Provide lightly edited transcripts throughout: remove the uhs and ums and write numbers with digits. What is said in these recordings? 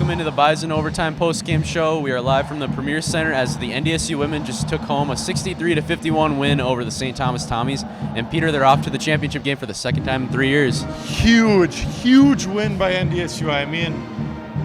Welcome into the Bison Overtime Post-Game Show. We are live from the Premier Center as the NDSU women just took home a 63-51 win over the St. Thomas Tommies. And Peter, they're off to the championship game for the second time in 3 years. Huge win by NDSU. I mean,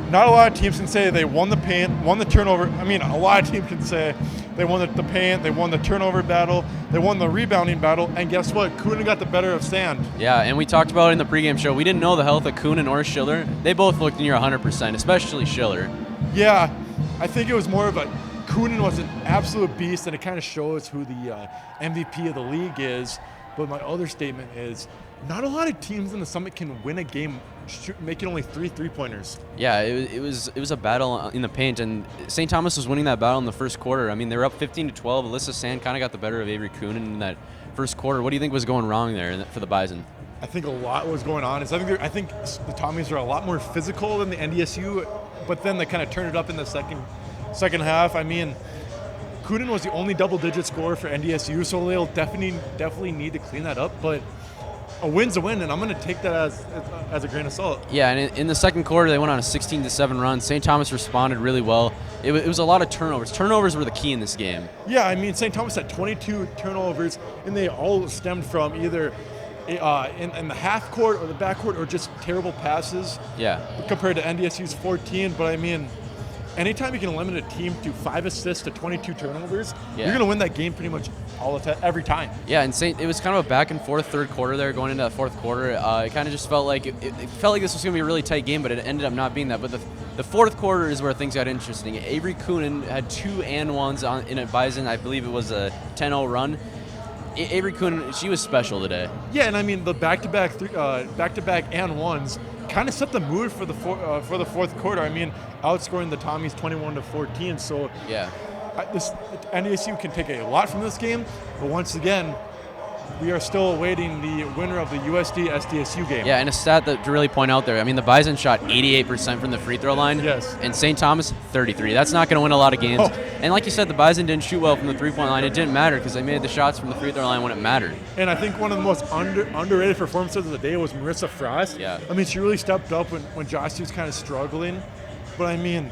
not a lot of teams can say they won the paint, won the turnover. I mean, a lot of teams can say they won the paint, they won the turnover battle, they won the rebounding battle, and guess what? Kunin got the better of Sand. Yeah, and we talked about it in the pregame show. We didn't know the health of Kunin or Schiller. They both looked near 100%, especially Schiller. Yeah, I think it was more of a Kunin was an absolute beast, and it kind of shows who the MVP of the league is. But my other statement is, not a lot of teams in the Summit can win a game making only 3 3-pointers. Yeah, it was a battle in the paint, and St. Thomas was winning that battle in the first quarter. I mean, they were up 15-12. Alyssa Sand kind of got the better of Avery Kunin in that first quarter. What do you think was going wrong there for the Bison? I think a lot was going on. I think the Tommies are a lot more physical than the NDSU, but then they kind of turned it up in the second half. I mean, Kunin was the only double-digit scorer for NDSU, so they'll definitely need to clean that up. But a win's a win, and I'm going to take that as a grain of salt. Yeah, and in the second quarter, they went on a 16-7 run. St. Thomas responded really well. It was a lot of turnovers. Turnovers were the key in this game. Yeah, I mean, St. Thomas had 22 turnovers, and they all stemmed from either in the half court or the back court or just terrible passes. Yeah. Compared to NDSU's 14, but I mean, anytime you can limit a team to 5 assists to 22 turnovers, you're going to win that game pretty much every time. Yeah, and it was kind of a back and forth third quarter there going into that fourth quarter. It kind of just felt like it felt like this was going to be a really tight game, but it ended up not being that. But the fourth quarter is where things got interesting. Avery Kunin had 2 and 1s in a Bison. I believe it was a 10-0 run. Avery Kunin, she was special today. Yeah, and I mean the back-to-back and 1s kind of set the mood for the fourth quarter. I mean, outscoring the Tommies 21-14. So yeah, this NDSU can take a lot from this game, but once again, we are still awaiting the winner of the USD-SDSU game. Yeah, and a stat that to really point out there, I mean, the Bison shot 88% from the free throw line. Yes. And St. Thomas, 33. That's not going to win a lot of games. Oh. And like you said, the Bison didn't shoot well from the three-point line. It didn't matter because they made the shots from the free throw line when it mattered. And I think one of the most underrated performances of the day was Marissa Frost. Yeah. I mean, she really stepped up when Josh was kind of struggling. But I mean,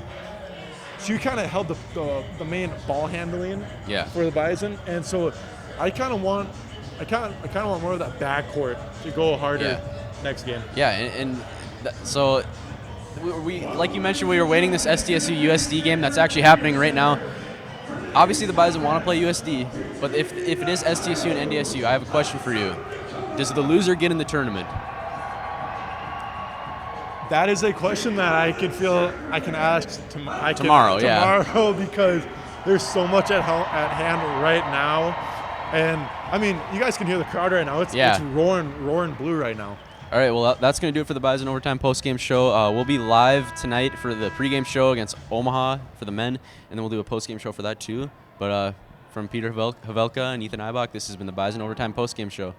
she kind of held the main ball handling for the Bison. And so I kind of want more of that backcourt to go harder next game. Yeah, so we like you mentioned, we were waiting this SDSU USD game that's actually happening right now. Obviously, the Bison want to play USD, but if it is SDSU and NDSU, I have a question for you. Does the loser get in the tournament? That is a question that I can ask tomorrow, because there's so much at hand right now. And, I mean, you guys can hear the crowd right now. It's roaring blue right now. All right, well, that's going to do it for the Bison Overtime postgame show. We'll be live tonight for the pregame show against Omaha for the men, and then we'll do a postgame show for that too. But from Peter Havelka and Ethan Eibach, this has been the Bison Overtime postgame show.